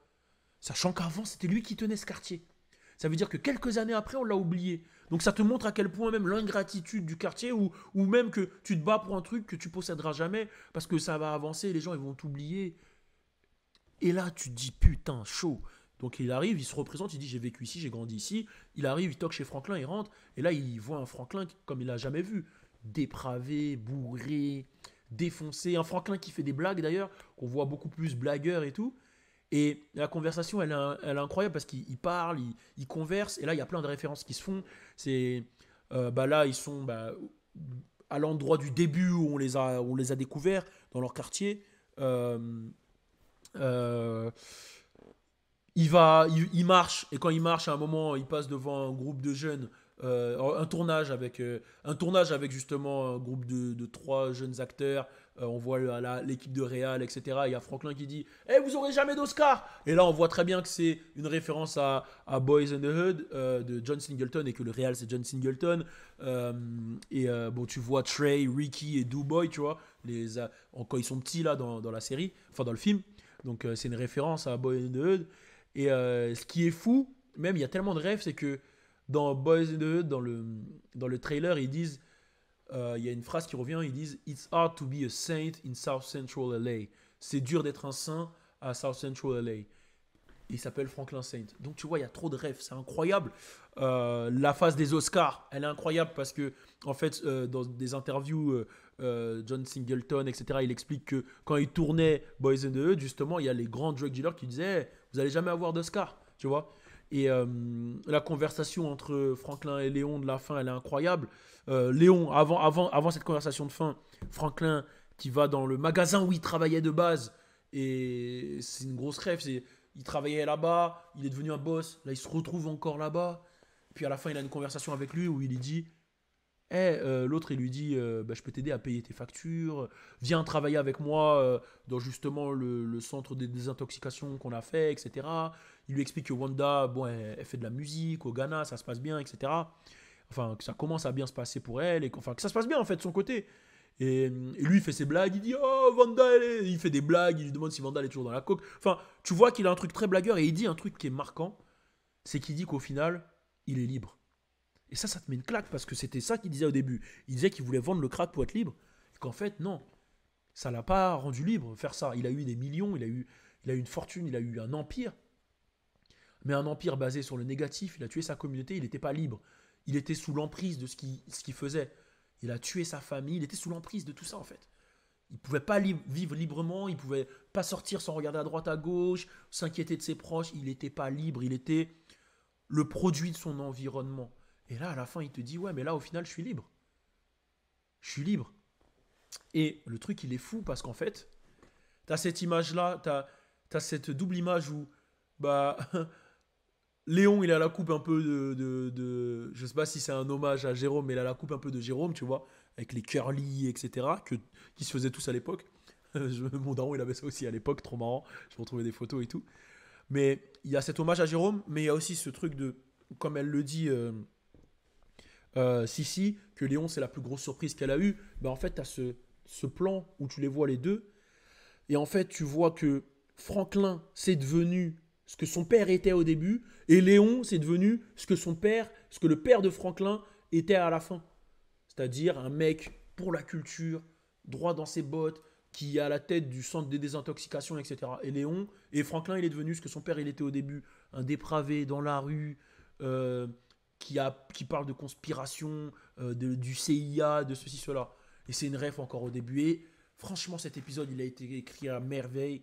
Sachant qu'avant c'était lui qui tenait ce quartier. Ça veut dire que quelques années après on l'a oublié. Donc ça te montre à quel point même l'ingratitude du quartier ou même que tu te bats pour un truc que tu posséderas jamais parce que ça va avancer, les gens ils vont t'oublier. Et là tu te dis putain chaud. Donc il arrive, il se représente, il dit j'ai vécu ici, j'ai grandi ici. Il arrive, il toque chez Franklin, il rentre. Et là il voit un Franklin comme il l'a jamais vu. Dépravé, bourré, défoncé. Un Franklin qui fait des blagues d'ailleurs, qu'on voit beaucoup plus blagueur et tout. Et la conversation, elle est incroyable parce qu'il parle, il converse. Et là, il y a plein de références qui se font. C'est là, ils sont à l'endroit du début où on les a découverts dans leur quartier. Euh, euh, il marche et quand il marche, à un moment, il passe devant un groupe de jeunes un tournage avec justement un groupe de 3 jeunes acteurs. On voit l'équipe de Real, etc. Il y a Franklin qui dit Eh, vous aurez jamais d'Oscar. Et là, on voit très bien que c'est une référence à Boys in the Hood de John Singleton et que le Real, c'est John Singleton. Bon, tu vois Trey, Ricky et Doughboy, tu vois, quand ils sont petits là dans la série, enfin dans le film. Donc, c'est une référence à Boys in the Hood. Et ce qui est fou, même, il y a tellement de rêves, c'est que dans Boys in the Hood, dans le trailer, ils disent, il y a une phrase qui revient, ils disent It's hard to be a saint in South Central LA. C'est dur d'être un saint à South Central LA. Il s'appelle Franklin Saint. Donc tu vois, il y a trop de rêves, c'est incroyable. La phase des Oscars, elle est incroyable parce que, en fait, dans des interviews, John Singleton, etc., il explique que quand il tournait Boys in the Hood, justement, il y a les grands drug dealers qui disaient Vous allez jamais avoir d'Oscar, tu vois. Et la conversation entre Franklin et Léon de la fin, elle est incroyable. Léon, avant cette conversation de fin, Franklin qui va dans le magasin où il travaillait de base, et c'est une grosse rêve. Il travaillait là-bas, il est devenu un boss, là il se retrouve encore là-bas. Puis à la fin, il a une conversation avec lui où il lui dit l'autre, il lui dit bah, je peux t'aider à payer tes factures, viens travailler avec moi dans justement le centre de désintoxication qu'on a fait, etc. Il lui explique que Wanda, bon, elle fait de la musique au Ghana, ça se passe bien, etc. Enfin, que ça commence à bien se passer pour elle, enfin, que ça se passe bien en fait de son côté. Et lui, il fait ses blagues, il dit Oh, Wanda, il fait des blagues, il lui demande si Wanda elle est toujours dans la coke. Enfin, tu vois qu'il a un truc très blagueur et il dit un truc qui est marquant c'est qu'il dit qu'au final, il est libre. Et ça te met une claque parce que c'était ça qu'il disait au début. Il disait qu'il voulait vendre le crack pour être libre. Et qu'en fait, non, ça l'a pas rendu libre faire ça. Il a eu des millions, il a eu une fortune, il a eu un empire. Mais un empire basé sur le négatif, il a tué sa communauté, il n'était pas libre. Il était sous l'emprise de ce qu'il faisait. Il a tué sa famille, il était sous l'emprise de tout ça en fait. Il ne pouvait pas vivre librement, il ne pouvait pas sortir sans regarder à droite à gauche, s'inquiéter de ses proches, il n'était pas libre, il était le produit de son environnement. Et là, à la fin, il te dit, ouais, mais là, au final, je suis libre. Je suis libre. Et le truc, il est fou parce qu'en fait, t'as cette image-là, t'as cette double image où, bah, Léon, il a la coupe un peu je sais pas si c'est un hommage à Jérôme, mais il a la coupe un peu de Jérôme, tu vois, avec les curly, etc., qui se faisaient tous à l'époque. Mon daron, il avait ça aussi à l'époque, trop marrant. Je retrouvais des photos et tout. Mais il y a cet hommage à Jérôme, mais il y a aussi ce truc de, comme elle le dit, Sissi, que Léon, c'est la plus grosse surprise qu'elle a eue. Ben, en fait, tu as ce plan où tu les vois les deux. Et en fait, tu vois que Franklin, c'est devenu ce que son père était au début. Et Léon, c'est devenu ce que le père de Franklin était à la fin. C'est-à-dire un mec pour la culture, droit dans ses bottes, qui est à la tête du centre de désintoxication, etc. Et Franklin, il est devenu ce que son père, il était au début. Un dépravé dans la rue, euh, qui parle de conspiration, du CIA, de ceci, cela. Et c'est une ref encore au début. Et franchement, cet épisode, il a été écrit à merveille.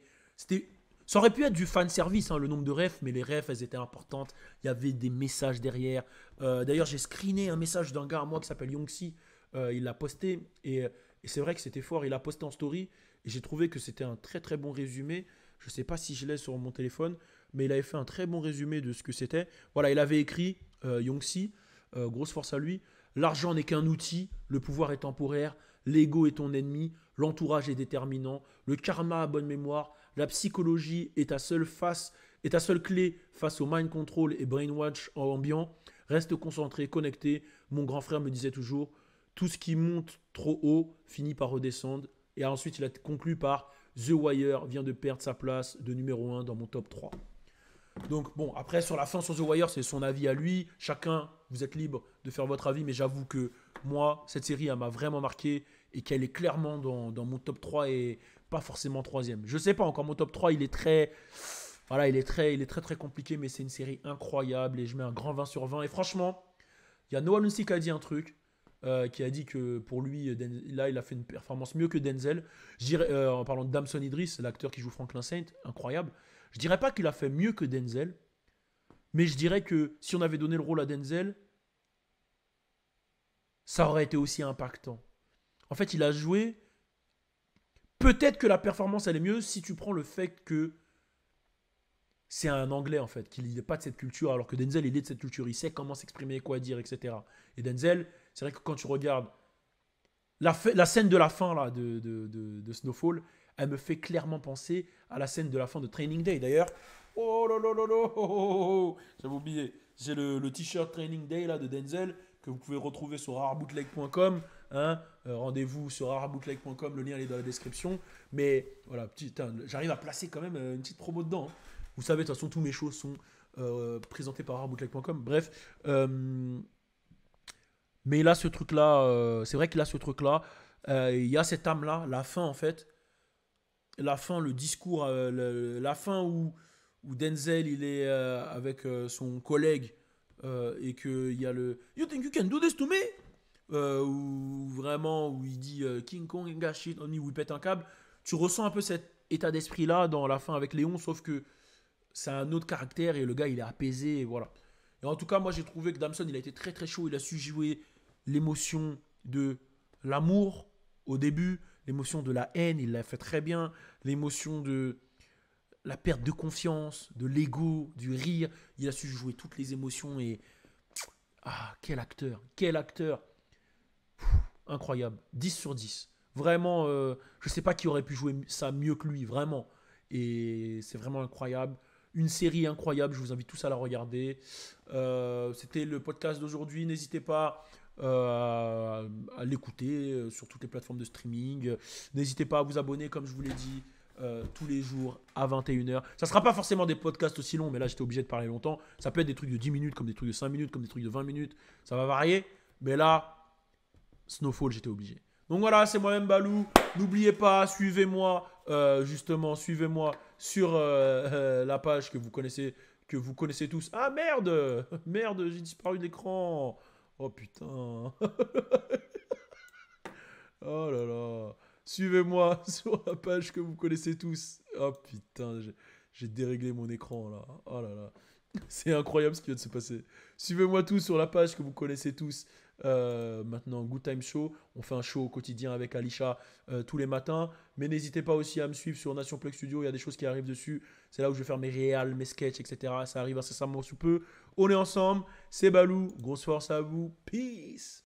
Ça aurait pu être du fan service, hein, le nombre de refs, mais les refs, elles étaient importantes. Il y avait des messages derrière. D'ailleurs, j'ai screené un message d'un gars à moi qui s'appelle Yongsi. Il l'a posté et c'est vrai que c'était fort. Il l'a posté en story et j'ai trouvé que c'était un très très bon résumé. Je ne sais pas si je l'ai sur mon téléphone, mais il avait fait un très bon résumé de ce que c'était. Voilà, il avait écrit Yongsi, grosse force à lui. L'argent n'est qu'un outil, le pouvoir est temporaire, l'ego est ton ennemi, l'entourage est déterminant, le karma a bonne mémoire, la psychologie est ta seule clé face au mind control et brainwash ambiant. Reste concentré, connecté. Mon grand frère me disait toujours, tout ce qui monte trop haut finit par redescendre. Et ensuite, il a conclu par The Wire vient de perdre sa place de numéro 1 dans mon top 3. Donc bon, après sur la fin sur The Wire, c'est son avis à lui. Chacun, vous êtes libre de faire votre avis, mais j'avoue que moi, cette série, elle m'a vraiment marqué et qu'elle est clairement dans mon top 3 et pas forcément troisième. Je sais pas encore, mon top 3, il est très... Voilà, il est très très compliqué, mais c'est une série incroyable et je mets un grand 20 sur 20. Et franchement, il y a Noah Lucy qui a dit un truc, qui a dit que pour lui, là, il a fait une performance mieux que Denzel. Je dirais, en parlant de Damson Idris, l'acteur qui joue Franklin Saint, incroyable. Je dirais pas qu'il a fait mieux que Denzel, mais je dirais que si on avait donné le rôle à Denzel, ça aurait été aussi impactant. En fait, il a joué. Peut-être que la performance elle est mieux si tu prends le fait que c'est un Anglais en fait, qu'il n'est pas de cette culture, alors que Denzel, il est de cette culture, il sait comment s'exprimer, quoi dire, etc. Et Denzel, c'est vrai que quand tu regardes la scène de la fin là, de Snowfall, elle me fait clairement penser à la scène de la fin de Training Day. D'ailleurs, oh là là là là, oh, oh, oh, oh, j'avais oublié, j'ai le t-shirt Training Day là, de Denzel que vous pouvez retrouver sur rarebootleg.com. Hein, rendez-vous sur rarebootleg.com, le lien il est dans la description. Mais voilà, j'arrive à placer quand même une petite promo dedans. Hein. Vous savez, de toute façon, tous mes shows sont présentés par rarebootleg.com. Bref, mais là, ce truc-là, c'est vrai qu'il a ce truc-là. Il y a cette âme-là, la fin en fait. La fin, le discours, la fin où Denzel il est avec son collègue et qu'il y a le You think you can do this to me? Où vraiment, où il dit King Kong ain't got shit on me, où il pète un câble. Tu ressens un peu cet état d'esprit-là dans la fin avec Léon, sauf que c'est un autre caractère et le gars il est apaisé et voilà. Et en tout cas, moi j'ai trouvé que Damson il a été très très chaud, il a su jouer l'émotion de l'amour au début, l'émotion de la haine, il l'a fait très bien, l'émotion de la perte de confiance, de l'ego, du rire, il a su jouer toutes les émotions et ah quel acteur, incroyable, 10 sur 10. Vraiment, je sais pas qui aurait pu jouer ça mieux que lui, vraiment. Et c'est vraiment incroyable. Une série incroyable, je vous invite tous à la regarder. C'était le podcast d'aujourd'hui. N'hésitez pas à l'écouter sur toutes les plateformes de streaming. N'hésitez pas à vous abonner, comme je vous l'ai dit, tous les jours à 21h. Ça ne sera pas forcément des podcasts aussi longs, mais là j'étais obligé de parler longtemps. Ça peut être des trucs de 10 minutes, comme des trucs de 5 minutes, comme des trucs de 20 minutes. Ça va varier. Mais là, Snowfall, j'étais obligé. Donc voilà, c'est moi-même Balou. N'oubliez pas, suivez-moi, justement, suivez-moi sur la page que vous connaissez tous. Ah merde, merde, j'ai disparu de l'écran. Oh putain. Oh là là. Suivez-moi sur la page que vous connaissez tous. Oh putain, j'ai déréglé mon écran là. Oh là là. C'est incroyable ce qui vient de se passer. Suivez-moi tous sur la page que vous connaissez tous. Maintenant, Good Time Show. On fait un show au quotidien avec Alisha tous les matins. Mais n'hésitez pas aussi à me suivre sur Nation Plug Studio. Il y a des choses qui arrivent dessus. C'est là où je vais faire mes réals, mes sketchs, etc. Ça arrive incessamment sous peu. On est ensemble. C'est Balou. Grosse force à vous. Peace.